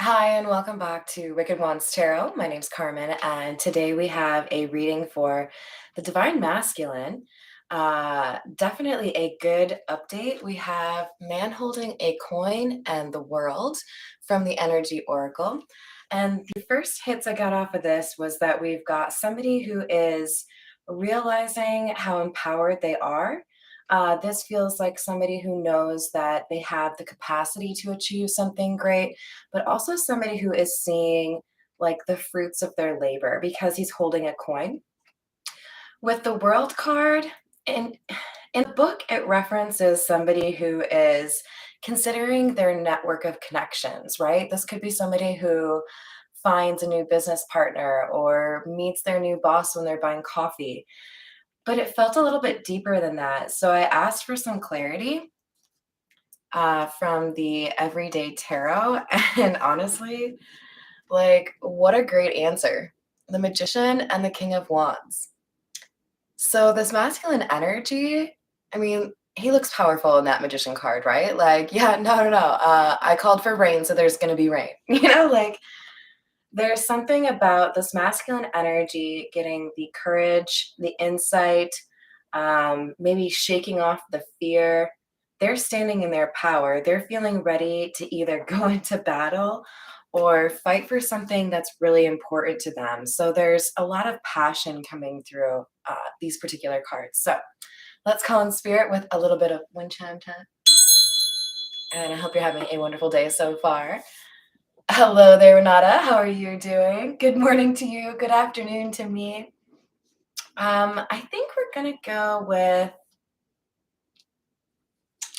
Hi, and welcome back to Wicked Wands Tarot. My name's Carmen, and today we have a reading for the Divine Masculine. Definitely a good update. We have Man holding a coin and the world from the Energy Oracle. And the first hits I got off of this was that we've got somebody who is realizing how empowered they are. This feels like somebody who knows that they have the capacity to achieve something great, but also somebody who is seeing like the fruits of their labor because he's holding a coin. With the world card, in the book, it references somebody who is considering their network of connections, right? This could be somebody who finds a new business partner or meets their new boss when they're buying coffee. But it felt a little bit deeper than that. So I asked for some clarity from the Everyday Tarot. And honestly, like, what a great answer. The Magician and the King of Wands. So, this masculine energy, I mean, he looks powerful in that Magician card, right? Like, yeah, no, no, no. I called for rain, so there's going to be rain. Like, there's something about this masculine energy getting the courage, the insight, maybe shaking off the fear. They're standing in their power. They're feeling ready to either go into battle or fight for something that's really important to them. So there's a lot of passion coming through these particular cards. So let's call in spirit with a little bit of wind chime time. And I hope you're having a wonderful day so far. Hello there, Renata. How are you doing? Good morning to you. Good afternoon to me. I think we're gonna go with.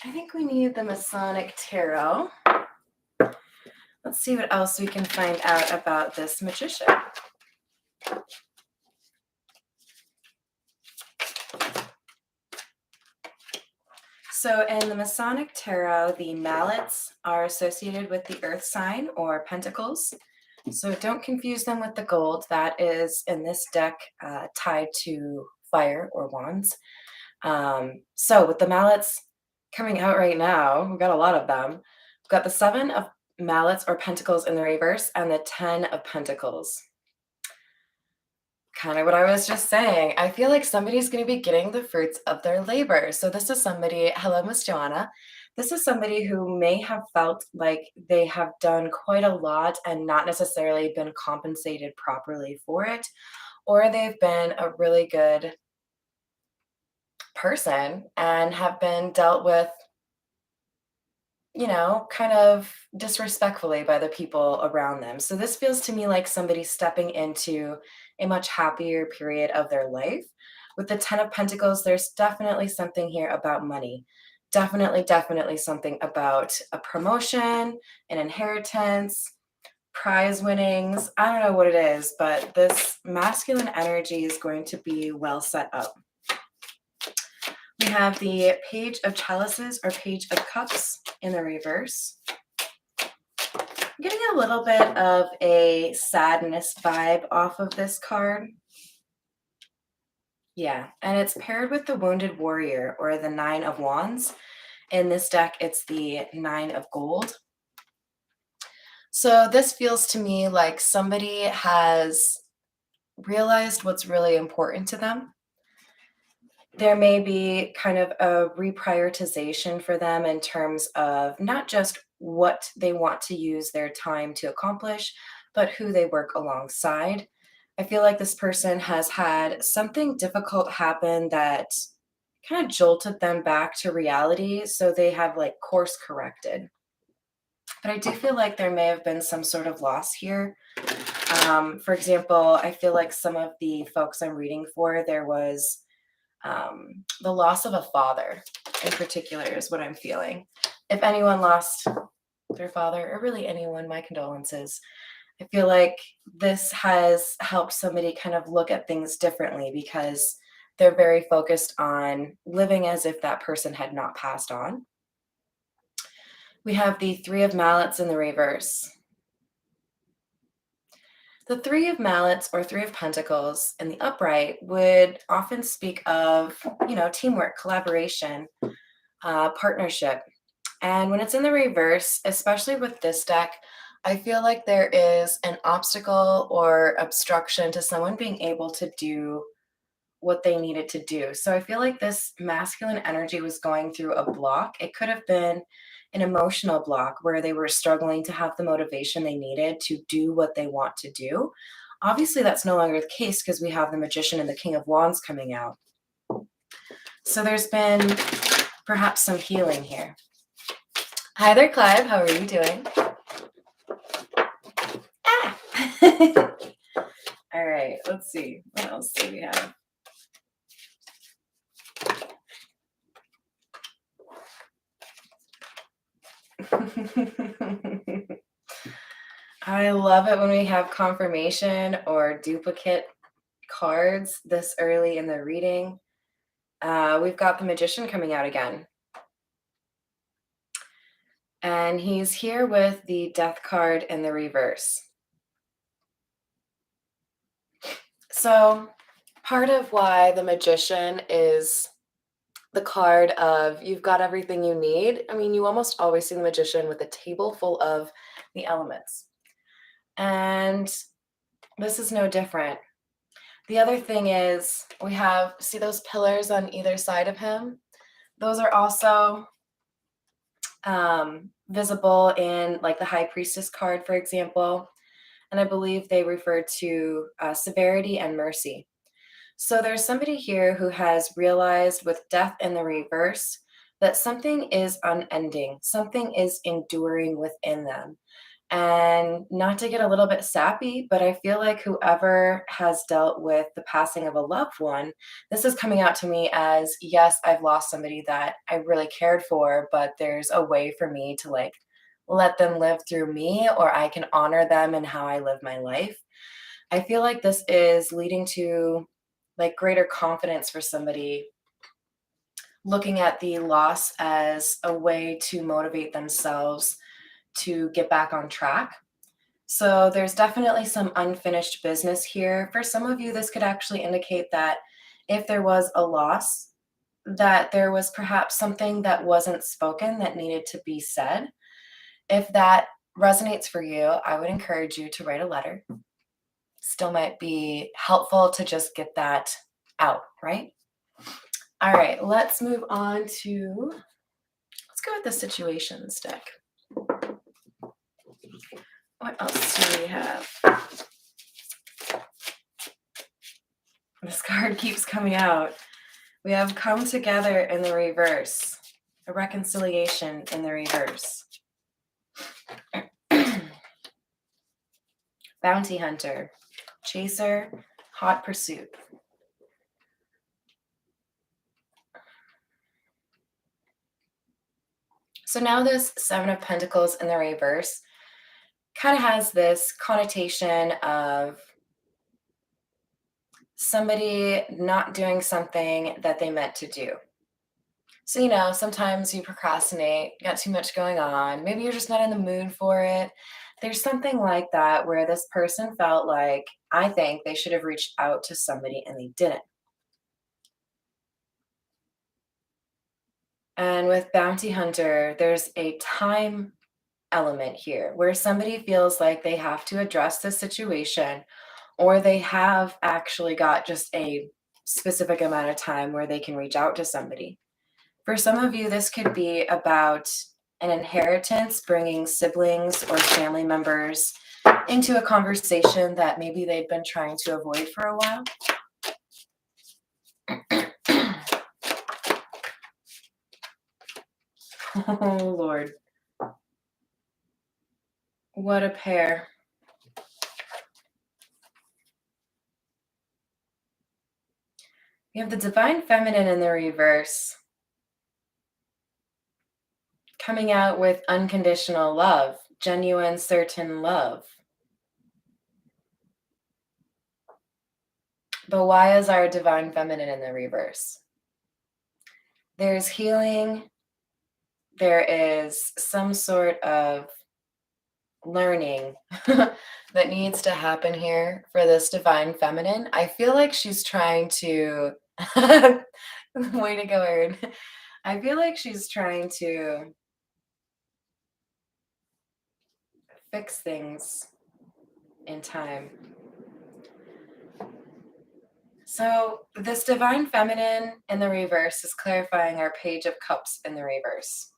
I think we need the Masonic Tarot. Let's see what else we can find out about this magician. So in the Masonic Tarot, the mallets are associated with the earth sign or pentacles. So don't confuse them with the gold. That is in this deck tied to fire or wands. So with the mallets coming out right now, we've got a lot of them. We've got the 7 of mallets or pentacles in the reverse and the 10 of pentacles. Kind of what I was just saying. I feel like somebody's going to be getting the fruits of their labor. So this is somebody, hello, Miss Joanna. This is somebody who may have felt like they have done quite a lot and not necessarily been compensated properly for it, or they've been a really good person and have been dealt with, kind of disrespectfully by the people around them. So this feels to me like somebody stepping into a much happier period of their life. With the 10 of Pentacles, there's definitely something here about money. Definitely something about a promotion, an inheritance, prize winnings. I don't know what it is, but this masculine energy is going to be well set up. We have the Page of Chalices or Page of Cups in the reverse. I'm getting a little bit of a sadness vibe off of this card. Yeah, and it's paired with the Wounded Warrior or the 9 of Wands. In this deck, it's the 9 of Gold. So this feels to me like somebody has realized what's really important to them. There may be kind of a reprioritization for them in terms of not just what they want to use their time to accomplish, but who they work alongside. I feel like this person has had something difficult happen that kind of jolted them back to reality. So they have like course corrected. But I do feel like there may have been some sort of loss here. For example, I feel like some of the folks I'm reading for, there was the loss of a father in particular is what I'm feeling. If anyone lost their father, or really anyone, my condolences. I feel like this has helped somebody kind of look at things differently because they're very focused on living as if that person had not passed on. We have the 3 of Mallets in the reverse. The 3 of Mallets or 3 of Pentacles in the upright would often speak of, teamwork, collaboration, partnership. And when it's in the reverse, especially with this deck, I feel like there is an obstacle or obstruction to someone being able to do what they needed to do. So I feel like this masculine energy was going through a block. It could have been an emotional block where they were struggling to have the motivation they needed to do what they want to do. Obviously, that's no longer the case because we have the Magician and the King of Wands coming out. So there's been perhaps some healing here. Hi there, Clive. How are you doing? Ah! All right, let's see. What else do we have? I love it when we have confirmation or duplicate cards this early in the reading. We've got the Magician coming out again. And he's here with the Death card in the reverse. So part of why the Magician is the card of you've got everything you need. I mean, you almost always see the Magician with a table full of the elements. And this is no different. The other thing is we have, see those pillars on either side of him? Those are also visible in like the High Priestess card, for example. And I believe they refer to severity and mercy. So there's somebody here who has realized with death in the reverse that something is unending, something is enduring within them. And not to get a little bit sappy, but I feel like whoever has dealt with the passing of a loved one, this is coming out to me as, yes, I've lost somebody that I really cared for, but there's a way for me to like let them live through me, or I can honor them in how I live my life. I feel like this is leading to like greater confidence for somebody, looking at the loss as a way to motivate themselves to get back on track. So there's definitely some unfinished business here. For some of you, this could actually indicate that if there was a loss, that there was perhaps something that wasn't spoken that needed to be said. If that resonates for you, I would encourage you to write a letter. Still might be helpful to just get that out, right? All right, let's move on to, let's go with the situations deck. What else do we have? This card keeps coming out. We have come together in the reverse, a reconciliation in the reverse. Bounty hunter, chaser, hot pursuit. So now this Seven of Pentacles in the reverse kind of has this connotation of somebody not doing something that they meant to do. So, you know, sometimes you procrastinate, you got too much going on, maybe you're just not in the mood for it. There's something like that where this person felt like, I think they should have reached out to somebody and they didn't. And with Bounty Hunter, there's a time element here where somebody feels like they have to address this situation, or they have actually got just a specific amount of time where they can reach out to somebody. For some of you, this could be about an inheritance, bringing siblings or family members into a conversation that maybe they've been trying to avoid for a while. Oh, Lord. What a pair. We have the Divine Feminine in the reverse, coming out with unconditional love, genuine, certain love. But why is our Divine Feminine in the reverse? There's healing. There is some sort of learning that needs to happen here for this Divine Feminine. I feel like she's trying to, way to go, Erin. I feel like she's trying to fix things in time. So this divine feminine in the reverse is clarifying our Page of Cups in the reverse.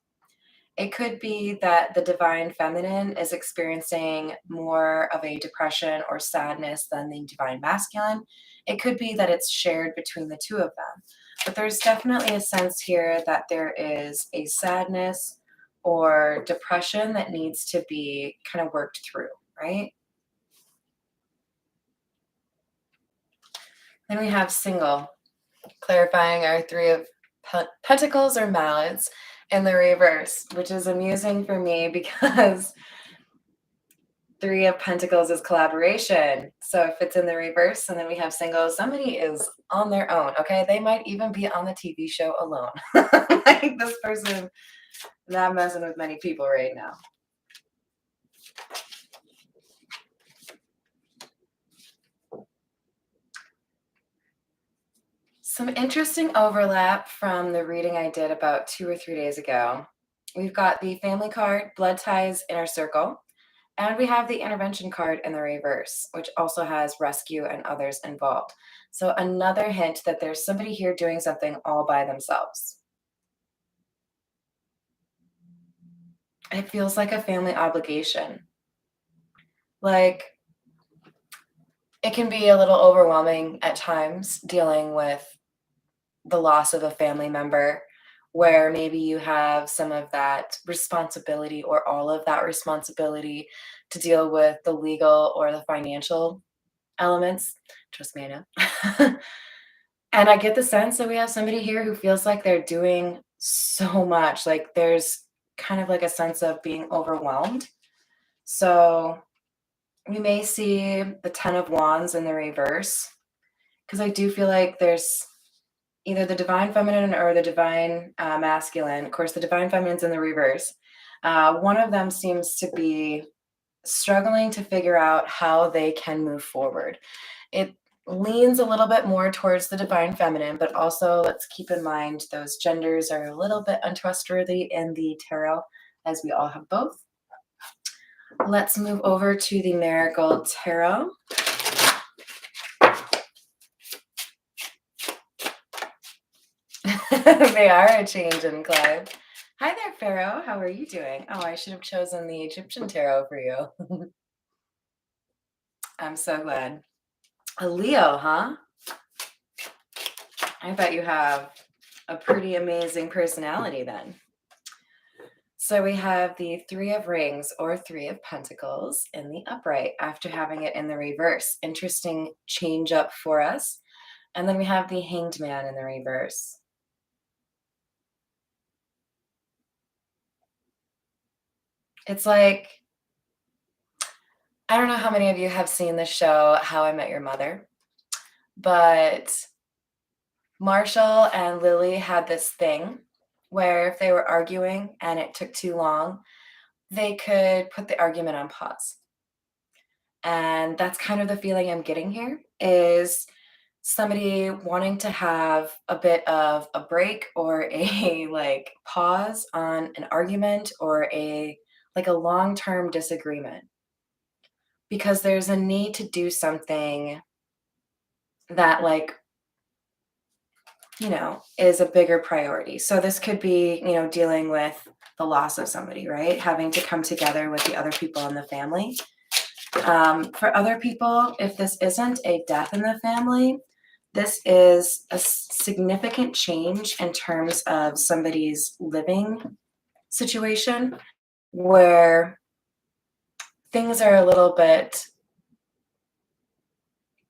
It could be that the divine feminine is experiencing more of a depression or sadness than the divine masculine. It could be that it's shared between the two of them. But there's definitely a sense here that there is a sadness or depression that needs to be kind of worked through, right? Then we have single, clarifying our Three of Pentacles or Mallets in the reverse, which is amusing for me because Three of Pentacles is collaboration. So if it's in the reverse and then we have single, somebody is on their own, okay? They might even be on the TV show alone. Like this person not messing with many people right now. Some interesting overlap from the reading I did about 2 or 3 days ago. We've got the family card, blood ties, inner circle, and we have the intervention card in the reverse, which also has rescue and others involved. So another hint that there's somebody here doing something all by themselves. It feels like a family obligation. Like it can be a little overwhelming at times dealing with the loss of a family member, where maybe you have some of that responsibility or all of that responsibility to deal with the legal or the financial elements. Trust me, I know. And I get the sense that we have somebody here who feels like they're doing so much. Like there's kind of like a sense of being overwhelmed. So we may see the Ten of Wands in the reverse, because I do feel like there's either the divine feminine or the divine masculine. Of course, the divine feminine's in the reverse. One of them seems to be struggling to figure out how they can move forward. It leans a little bit more towards the divine feminine, but also let's keep in mind those genders are a little bit untrustworthy in the tarot, as we all have both. Let's move over to the Marigold Tarot. They are a change in Clive. Hi there, Pharaoh. How are you doing? Oh, I should have chosen the Egyptian tarot for you. I'm so glad. A Leo, huh? I bet you have a pretty amazing personality then. So we have the Three of Rings or Three of Pentacles in the upright after having it in the reverse. Interesting change up for us. And then we have the Hanged Man in the reverse. It's like, I don't know how many of you have seen the show How I Met Your Mother, but Marshall and Lily had this thing where if they were arguing and it took too long, they could put the argument on pause. And that's kind of the feeling I'm getting here, is somebody wanting to have a bit of a break or a like pause on an argument or a like a long-term disagreement, because there's a need to do something that is a bigger priority. So this could be, dealing with the loss of somebody, right? Having to come together with the other people in the family. For other people, if this isn't a death in the family, this is a significant change in terms of somebody's living situation where things are a little bit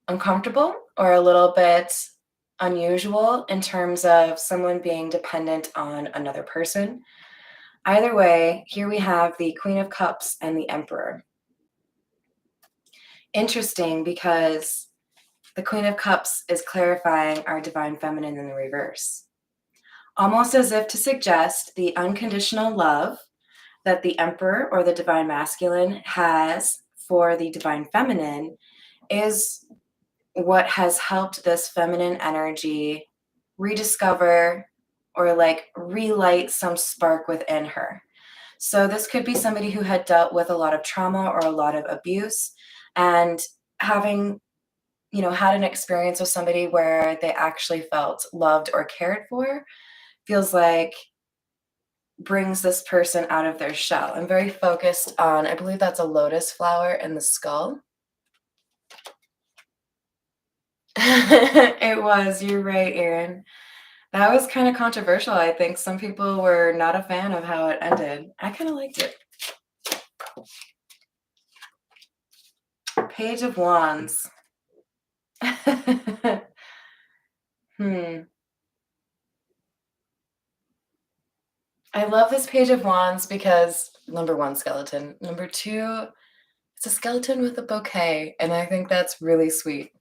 uncomfortable or a little bit unusual in terms of someone being dependent on another person. Either way, here we have the Queen of Cups and the Emperor. Interesting, because the Queen of Cups is clarifying our divine feminine in the reverse. Almost as if to suggest the unconditional love that the Emperor or the divine masculine has for the divine feminine is what has helped this feminine energy rediscover or relight some spark within her. So this could be somebody who had dealt with a lot of trauma or a lot of abuse, and having, had an experience with somebody where they actually felt loved or cared for, feels like brings this person out of their shell. I'm very focused on, I believe that's a lotus flower in the skull. It was, you're right, Aaron. That was kind of controversial. I think some people were not a fan of how it ended. I kind of liked it. Page of Wands. Hmm. I love this Page of Wands because number one, skeleton. Number two, it's a skeleton with a bouquet, and I think that's really sweet.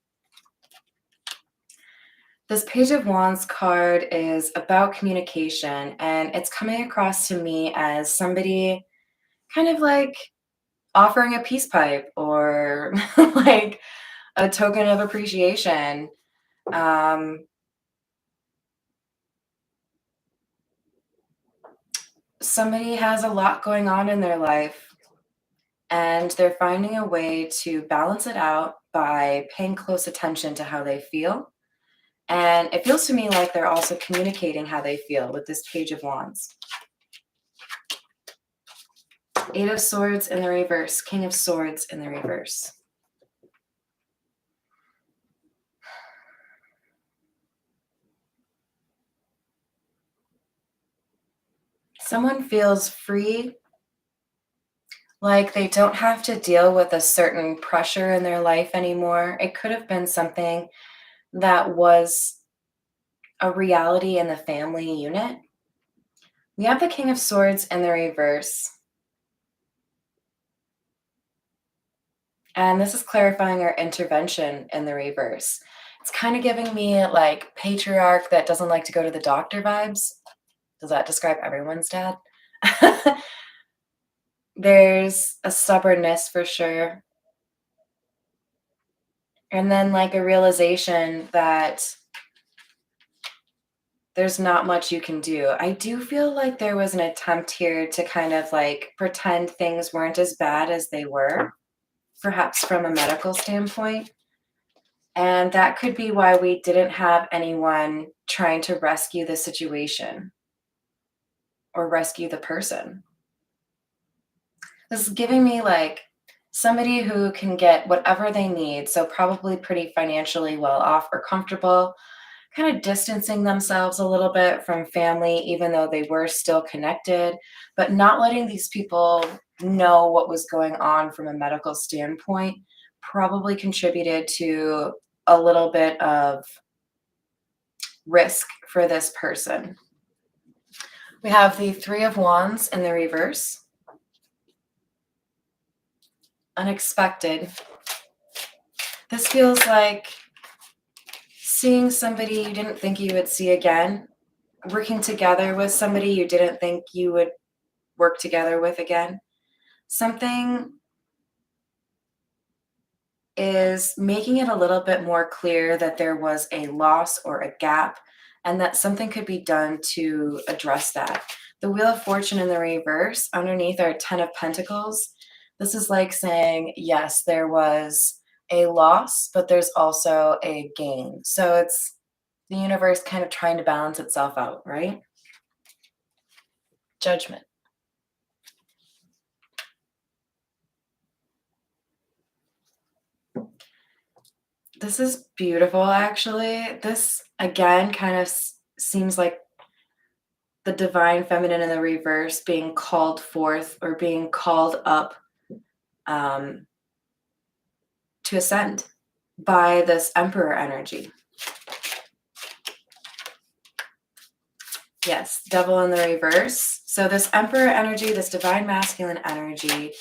This Page of Wands card is about communication, and it's coming across to me as somebody kind of like offering a peace pipe or like a token of appreciation. Um, Somebody has a lot going on in their life, and they're finding a way to balance it out by paying close attention to how they feel. And it feels to me like they're also communicating how they feel with this Page of Wands. Eight of Swords in the reverse, King of Swords in the reverse. Someone feels free, like they don't have to deal with a certain pressure in their life anymore. It could have been something that was a reality in the family unit. We have the King of Swords in the reverse. And this is clarifying our intervention in the reverse. It's kind of giving me like patriarch that doesn't like to go to the doctor vibes. Does that describe everyone's dad? There's a stubbornness for sure. And then like a realization that there's not much you can do. I do feel like there was an attempt here to kind of like pretend things weren't as bad as they were, perhaps from a medical standpoint. And that could be why we didn't have anyone trying to rescue the situation or rescue the person. This is giving me like somebody who can get whatever they need. So, probably pretty financially well off or comfortable, kind of distancing themselves a little bit from family, even though they were still connected, but not letting these people know what was going on from a medical standpoint probably contributed to a little bit of risk for this person. We have the Three of Wands in the reverse. Unexpected. This feels like seeing somebody you didn't think you would see again, working together with somebody you didn't think you would work together with again. Something is making it a little bit more clear that there was a loss or a gap, and that something could be done to address that. The Wheel of Fortune in the reverse, underneath our Ten of Pentacles. This is like saying, yes, there was a loss, but there's also a gain. So it's the universe kind of trying to balance itself out, right? Judgment. This is beautiful, actually. This, again, kind of seems like the divine feminine in the reverse being called forth or being called up um, to ascend by this emperor energy. Yes, devil in the reverse. So this emperor energy, this divine masculine energy,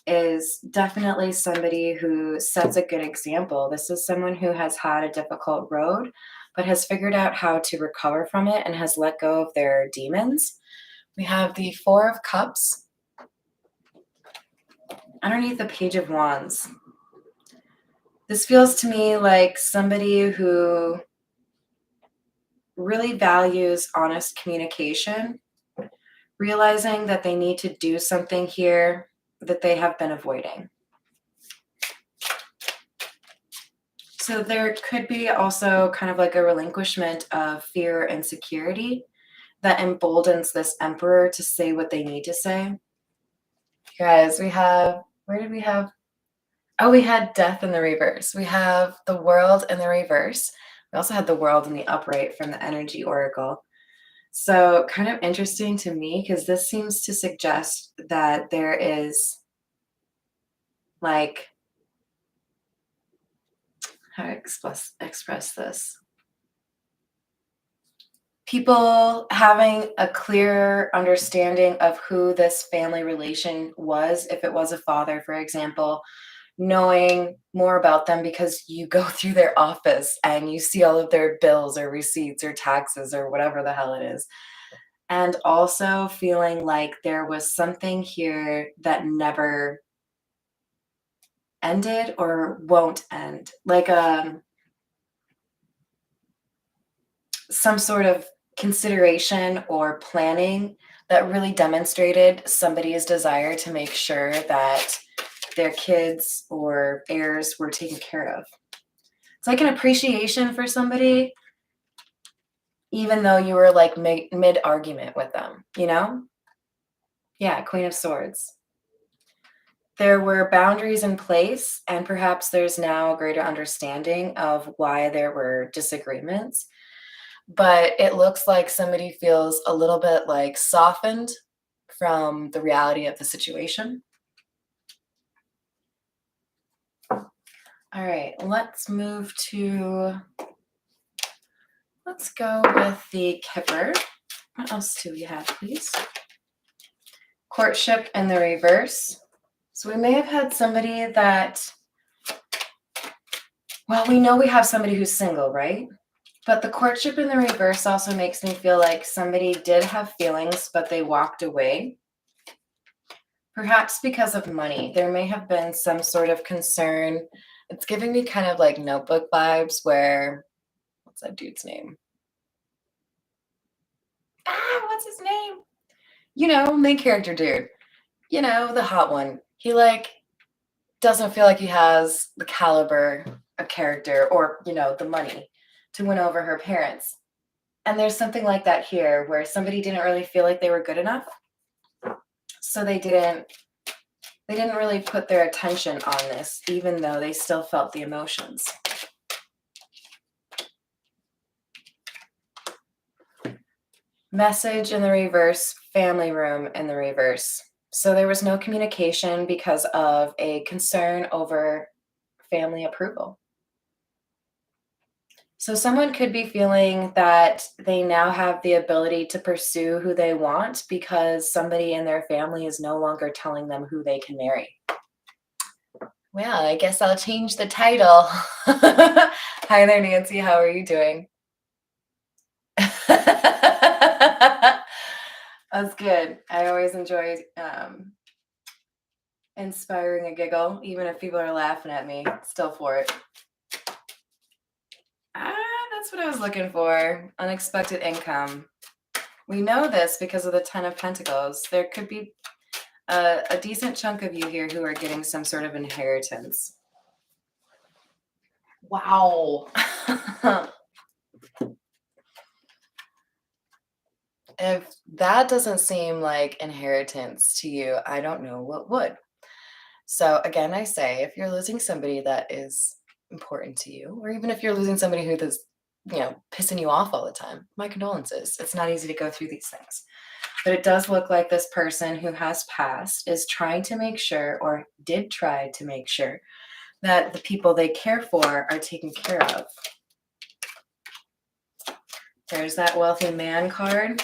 is definitely somebody who sets a good example. This is someone who has had a difficult road, but has figured out how to recover from it and has let go of their demons. We have the Four of Cups underneath the Page of Wands. This feels to me like somebody who really values honest communication, realizing that they need to do something here that they have been avoiding. So there could be also kind of like a relinquishment of fear and insecurity that emboldens this emperor to say what they need to say. Guys, we have, where did we have? Oh, we had death in the reverse. We have the world in the reverse. We also had the world in the upright from the energy oracle. So kind of interesting to me because this seems to suggest that there is like, how to express this? People having a clear understanding of who this family relation was, if it was a father, for example, knowing more about them because you go through their office and you see all of their bills or receipts or taxes or whatever the hell it is. And also feeling like there was something here that never ended or won't end. Like some sort of consideration or planning that really demonstrated somebody's desire to make sure that their kids or heirs were taken care of. It's like an appreciation for somebody, even though you were like mid-argument with them, you know? Yeah, Queen of Swords. There were boundaries in place, and perhaps there's now a greater understanding of why there were disagreements. But it looks like somebody feels a little bit like softened from the reality of the situation. All right, let's go with the Kipper. What else do we have, please? Courtship in the reverse. So we may have had somebody that, well, we know we have somebody who's single, right? But the courtship in the reverse also makes me feel like somebody did have feelings, but they walked away. Perhaps because of money. There may have been some sort of concern. It's giving me kind of like Notebook vibes where, what's that dude's name? What's his name? You know, main character dude. You know, the hot one. He like doesn't feel like he has the caliber of character or, you know, the money to win over her parents. And there's something like that here where somebody didn't really feel like they were good enough. So they didn't really put their attention on this, even though they still felt the emotions. Message in the reverse, family room in the reverse. So there was no communication because of a concern over family approval. So someone could be feeling that they now have the ability to pursue who they want because somebody in their family is no longer telling them who they can marry. Well, I guess I'll change the title. Hi there, Nancy. How are you doing? That's good. I always enjoy inspiring a giggle, even if people are laughing at me. Still for it. That's what I was looking for. Unexpected income. We know this because of the 10 of Pentacles. There could be a decent chunk of you here who are getting some sort of inheritance. Wow. If that doesn't seem like inheritance to you, I don't know what would. So again, I say, if you're losing somebody that is important to you, or even if you're losing somebody who is, you know, pissing you off all the time, my condolences. It's not easy to go through these things. But it does look like this person who has passed is trying to make sure, or did try to make sure, that the people they care for are taken care of. There's that wealthy man card.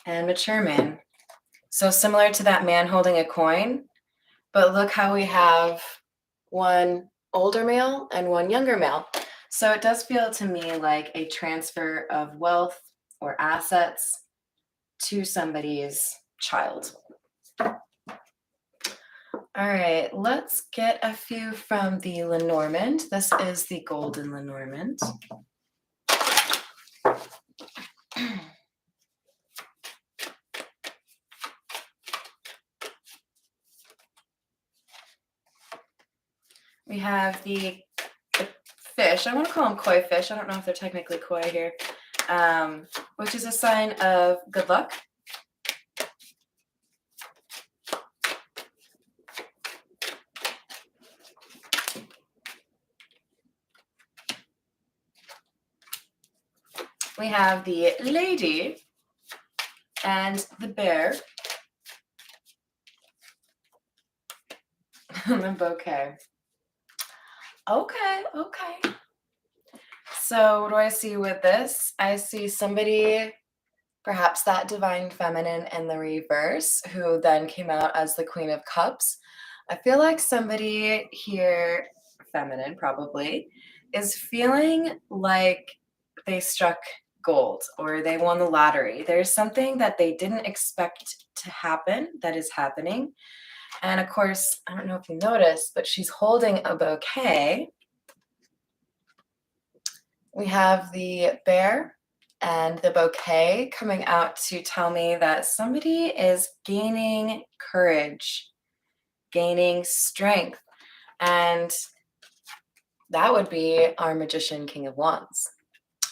And mature man. So similar to that man holding a coin, but look how we have one older male and one younger male. So it does feel to me like a transfer of wealth or assets to somebody's child. All right, let's get a few from the Lenormand. This is the Golden Lenormand. We have the fish. I want to call them koi fish. I don't know if they're technically koi here, which is a sign of good luck. We have the lady and the bear. The bouquet. Okay. So what do I see with this? I see somebody, perhaps that divine feminine in the reverse, who then came out as the Queen of Cups. I feel like somebody here, feminine probably, is feeling like they struck gold or they won the lottery. There's something that they didn't expect to happen that is happening. And of course, I don't know if you noticed, but she's holding a bouquet. We have the bear and the bouquet coming out to tell me that somebody is gaining courage, gaining strength, and that would be our magician, King of Wands,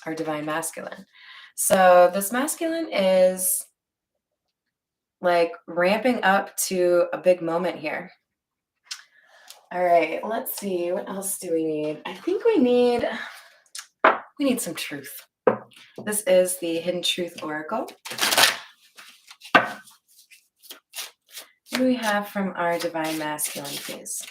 our divine masculine. So this masculine is like ramping up to a big moment here. All right, let's see. What else do we need? I think we need some truth. This is the Hidden Truth Oracle. What do we have from our divine masculine, please?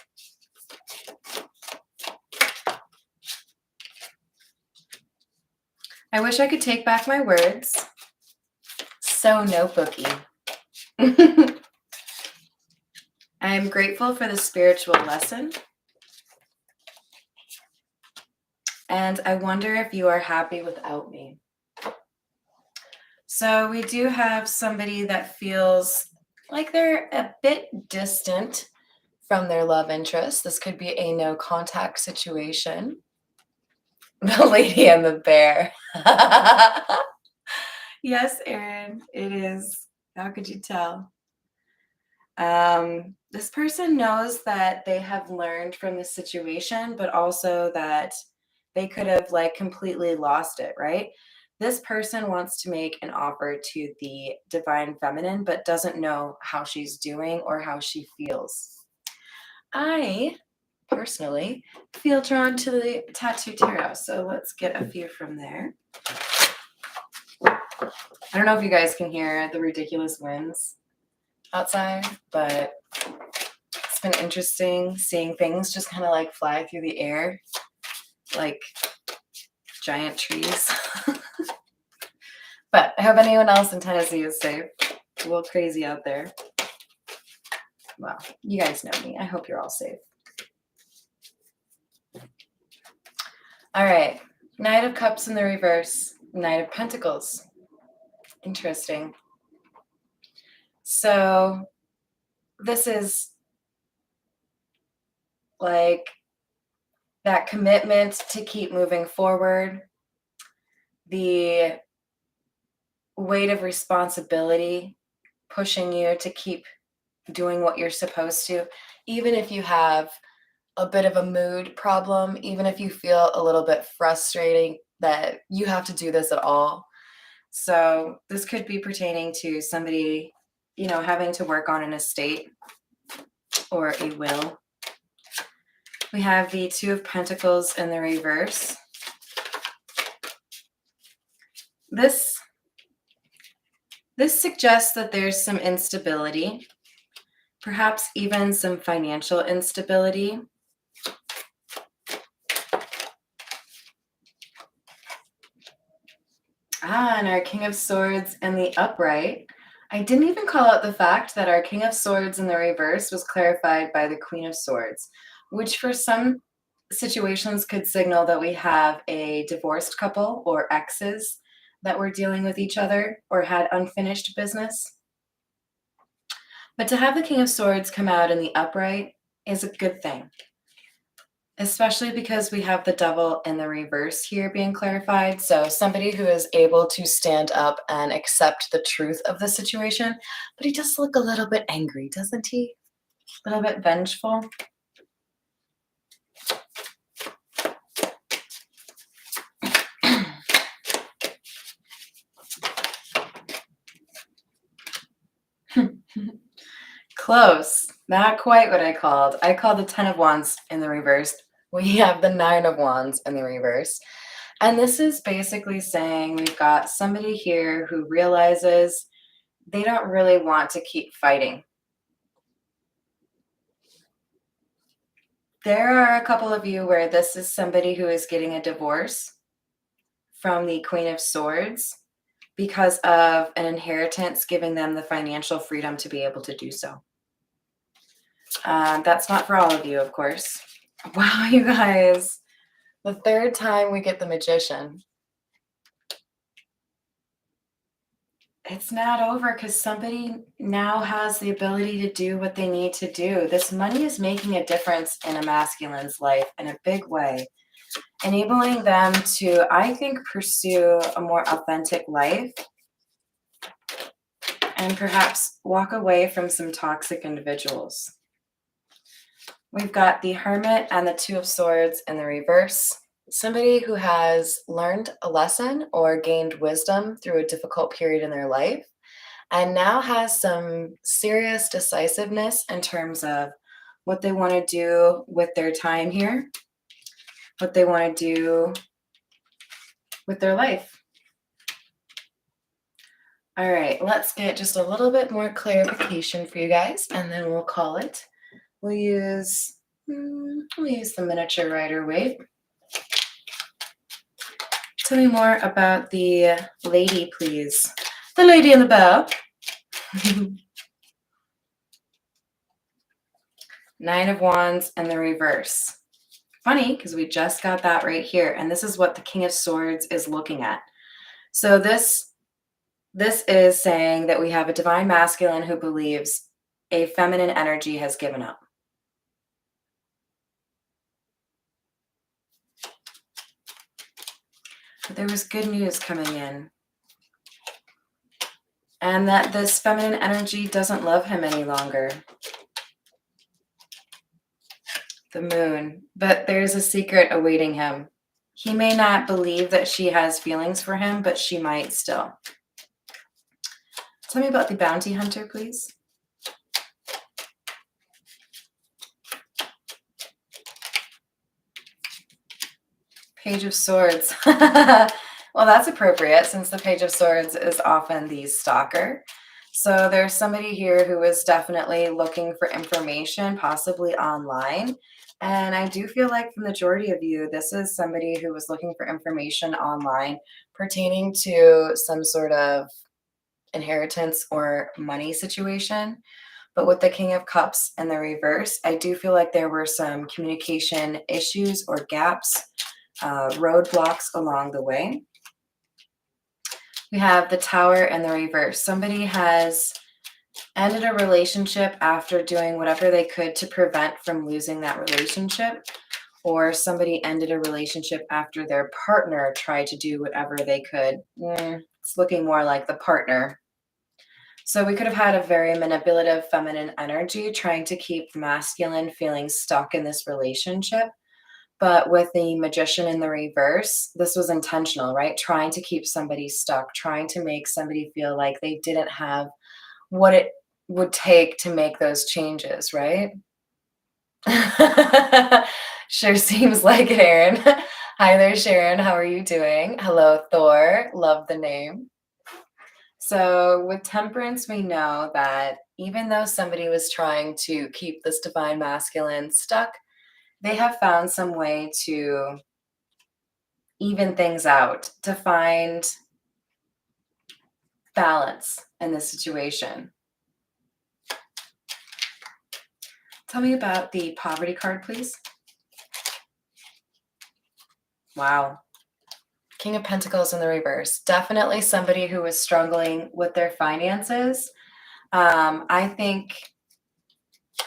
I wish I could take back my words. So notebooky. I am grateful for the spiritual lesson. And I wonder if you are happy without me. So we do have somebody that feels like they're a bit distant from their love interest. This could be a no contact situation. The lady and the bear. Yes, Erin, it is. How could you tell? This person knows that they have learned from the situation, but also that they could have like completely lost it, right? This person wants to make an offer to the divine feminine, but doesn't know how she's doing or how she feels. I personally feel drawn to the tattoo tarot, so let's get a few from there. I don't know if you guys can hear the ridiculous winds outside, but it's been interesting seeing things just kind of like fly through the air like giant trees. But I hope anyone else in Tennessee is safe. It's a little crazy out there. Well, you guys know me. I hope you're all safe. All right. Knight of Cups in the reverse. Knight of Pentacles. Interesting. So this is like that commitment to keep moving forward, the weight of responsibility pushing you to keep doing what you're supposed to, even if you have a bit of a mood problem, even if you feel a little bit frustrating that you have to do this at all. So this could be pertaining to somebody, you know, having to work on an estate or a will. We have the Two of Pentacles in the reverse. This suggests that there's some instability, perhaps even some financial instability. And our King of Swords in the upright. I didn't even call out the fact that our King of Swords in the reverse was clarified by the Queen of Swords, which for some situations could signal that we have a divorced couple or exes that were dealing with each other or had unfinished business. But to have the King of Swords come out in the upright is a good thing, especially because we have the Devil in the reverse here being clarified. So somebody who is able to stand up and accept the truth of the situation, but he does look a little bit angry, doesn't he? A little bit vengeful. Close. Not quite what I called. I called the 10 of Wands in the reverse. We have the 9 of Wands in the reverse. And this is basically saying we've got somebody here who realizes they don't really want to keep fighting. There are a couple of you where this is somebody who is getting a divorce from the Queen of Swords because of an inheritance giving them the financial freedom to be able to do so. That's not for all of you, of course. Wow, you guys. The third time we get the Magician. It's not over because somebody now has the ability to do what they need to do. This money is making a difference in a masculine's life in a big way, enabling them to, I think, pursue a more authentic life and perhaps walk away from some toxic individuals. We've got the Hermit and the Two of Swords in the reverse. Somebody who has learned a lesson or gained wisdom through a difficult period in their life and now has some serious decisiveness in terms of what they want to do with their time here, what they want to do with their life. All right, let's get just a little bit more clarification for you guys, and then we'll call it. We'll use the miniature Rider-Waite. Tell me more about the lady, please. The lady in the bow. 9 of Wands and the reverse. Funny, because we just got that right here, and this is what the King of Swords is looking at. So this is saying that we have a divine masculine who believes a feminine energy has given up. But there was good news coming in. And that this feminine energy doesn't love him any longer. The Moon. But there's a secret awaiting him. He may not believe that she has feelings for him, but she might still. Tell me about the Bounty Hunter, please. Page of Swords. Well, that's appropriate since the Page of Swords is often the stalker. So there's somebody here who is definitely looking for information, possibly online. And I do feel like for the majority of you, this is somebody who was looking for information online pertaining to some sort of inheritance or money situation. But with the King of Cups in the reverse, I do feel like there were some communication issues or gaps, roadblocks along the way. We have the Tower in the reverse. Somebody has ended a relationship after doing whatever they could to prevent from losing that relationship, or somebody ended a relationship after their partner tried to do whatever they could. It's looking more like the partner. So we could have had a very manipulative feminine energy trying to keep the masculine feeling stuck in this relationship. But with the Magician in the reverse, this was intentional, right? Trying to keep somebody stuck, trying to make somebody feel like they didn't have what it would take to make those changes, right? Sure seems like it, Aaron. Hi there, Sharon. How are you doing? Hello, Thor. Love the name. So with Temperance, we know that even though somebody was trying to keep this divine masculine stuck, they have found some way to even things out, to find balance in this situation. Tell me about the Poverty card, please. Wow. King of Pentacles in the reverse. Definitely somebody who was struggling with their finances. I think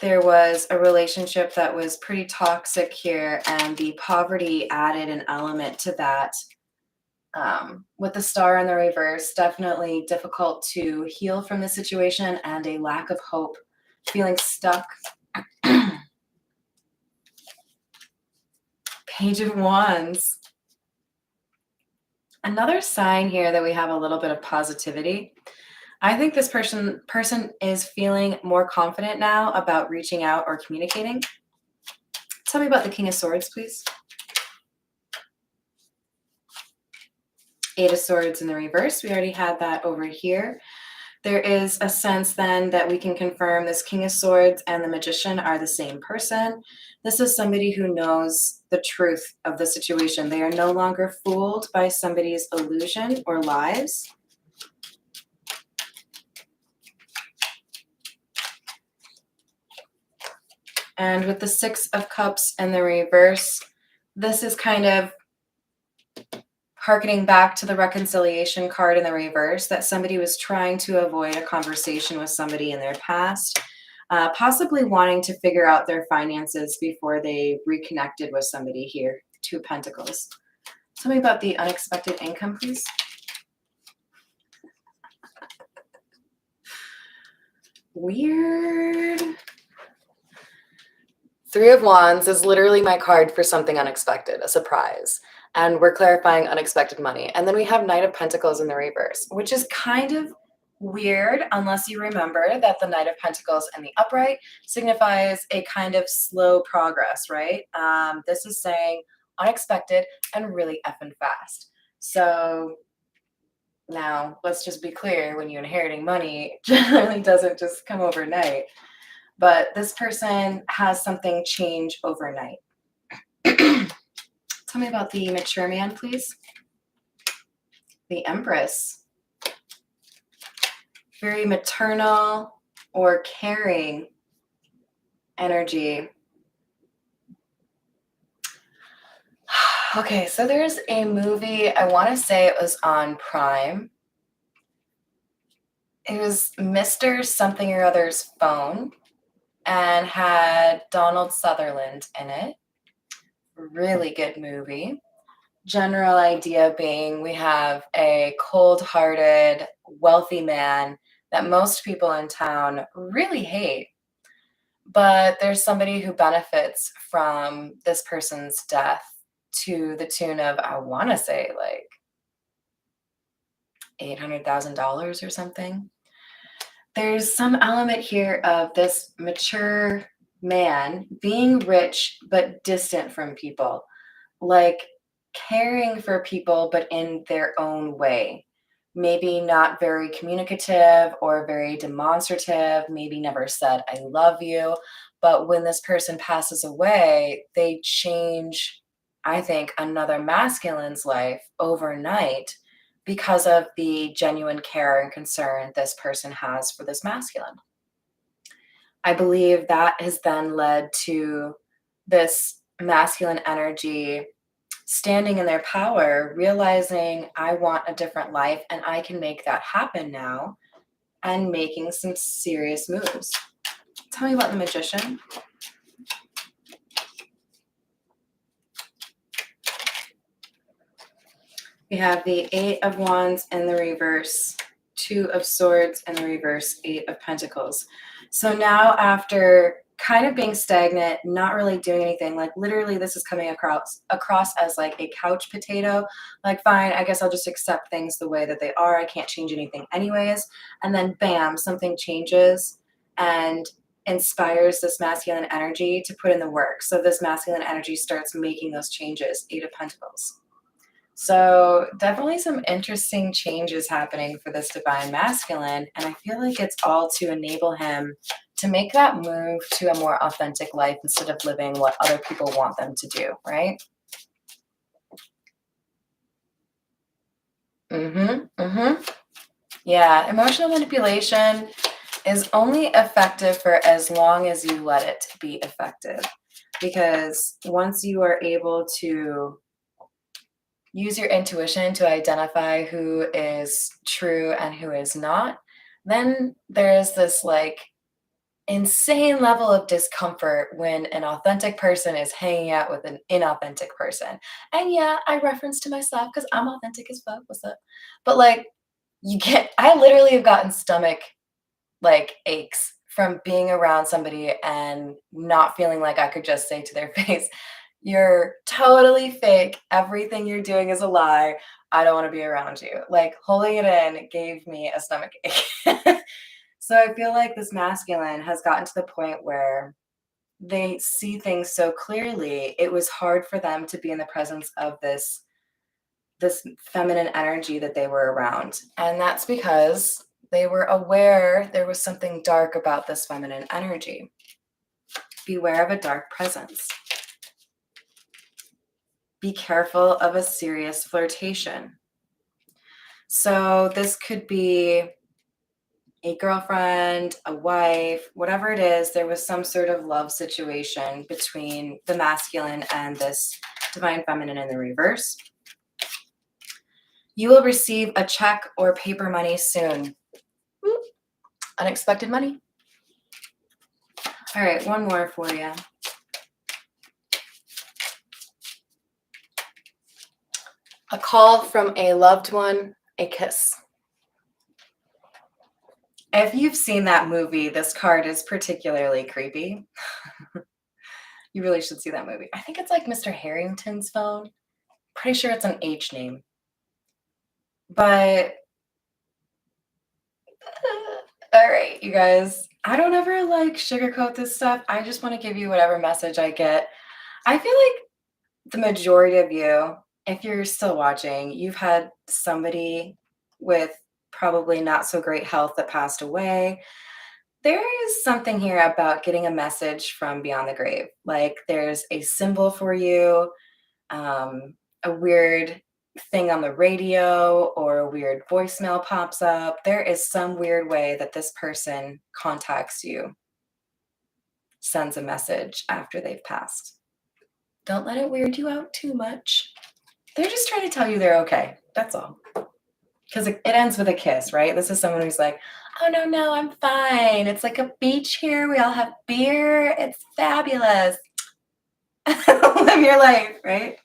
there was a relationship that was pretty toxic here, and the poverty added an element to that. With the Star in the reverse, definitely difficult to heal from the situation and a lack of hope, feeling stuck. Page of Wands. Another sign here that we have a little bit of positivity. I think this person is feeling more confident now about reaching out or communicating. Tell me about the King of Swords, please. Eight of Swords in the reverse. We already had that over here. There is a sense then that we can confirm this King of Swords and the Magician are the same person. This is somebody who knows the truth of the situation. They are no longer fooled by somebody's illusion or lies. And with the Six of Cups in the reverse, this is kind of harkening back to the reconciliation card in the reverse, that somebody was trying to avoid a conversation with somebody in their past, possibly wanting to figure out their finances before they reconnected with somebody here. Two of Pentacles. Tell me about the unexpected income, please. Weird. Three of Wands is literally my card for something unexpected, a surprise. And we're clarifying unexpected money. And then we have Knight of Pentacles in the reverse, which is kind of weird unless you remember that the Knight of Pentacles in the upright signifies a kind of slow progress, right? This is saying unexpected and really effing fast. So now let's just be clear, when you're inheriting money, it generally doesn't just come overnight. But this person has something change overnight. Tell me about the mature man, please. The Empress. Very maternal or caring energy. Okay, so there's a movie, I want to say it was on Prime. It was Mr. Something or Other's Phone and had Donald Sutherland in it. Really good movie. General idea being we have a cold-hearted, wealthy man that most people in town really hate. But there's somebody who benefits from this person's death to the tune of, I want to say, like $800,000 or something. There's some element here of this mature man being rich but distant from people, like caring for people but in their own way. Maybe not very communicative or very demonstrative, maybe never said, I love you. But when this person passes away, they change, I think, another masculine's life overnight because of the genuine care and concern this person has for this masculine. I believe that has then led to this masculine energy standing in their power, realizing I want a different life and I can make that happen now, and making some serious moves. Tell me about the Magician. We have the Eight of Wands in the reverse, Two of Swords in the reverse, Eight of Pentacles. So now, after kind of being stagnant, not really doing anything, like literally this is coming across as like a couch potato, like fine, I guess I'll just accept things the way that they are, I can't change anything anyways, and then bam, something changes and inspires this masculine energy to put in the work. So this masculine energy starts making those changes. Eight of Pentacles. So definitely some interesting changes happening for this divine masculine, and I feel like it's all to enable him to make that move to a more authentic life instead of living what other people want them to do, right? Yeah, emotional manipulation is only effective for as long as you let it be effective. Because once you are able to use your intuition to identify who is true and who is not, then there's this like insane level of discomfort when an authentic person is hanging out with an inauthentic person. And yeah, I reference to myself because I'm authentic as fuck. What's up? But like, I literally have gotten stomach like aches from being around somebody and not feeling like I could just say to their face, you're totally fake. Everything you're doing is a lie. I don't want to be around you. Like holding it in gave me a stomach ache. So I feel like this masculine has gotten to the point where they see things so clearly, it was hard for them to be in the presence of this feminine energy that they were around. And that's because they were aware there was something dark about this feminine energy. Beware of a dark presence. Be careful of a serious flirtation. So this could be a girlfriend, a wife, whatever it is, there was some sort of love situation between the masculine and this divine feminine in the reverse. You will receive a check or paper money soon. Woo. Unexpected money. All right, one more for you. A call from a loved one, a kiss. If you've seen that movie, this card is particularly creepy. You really should see that movie. I think it's like Mr. Harrington's phone. Pretty sure it's an H name. But all right, you guys. I don't ever like sugarcoat this stuff. I just want to give you whatever message I get. I feel like the majority of you, if you're still watching, you've had somebody with probably not so great health that passed away. There is something here about getting a message from beyond the grave. Like there's a symbol for you, a weird thing on the radio, or a weird voicemail pops up. There is some weird way that this person contacts you, sends a message after they've passed. Don't let it weird you out too much. They're just trying to tell you they're okay. That's all. Because it ends with a kiss, right? This is someone who's like, oh, no, I'm fine. It's like a beach here. We all have beer. It's fabulous. Live your life, right?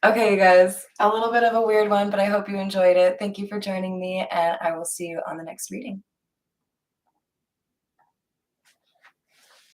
Okay, you guys, a little bit of a weird one, but I hope you enjoyed it. Thank you for joining me, and I will see you on the next reading.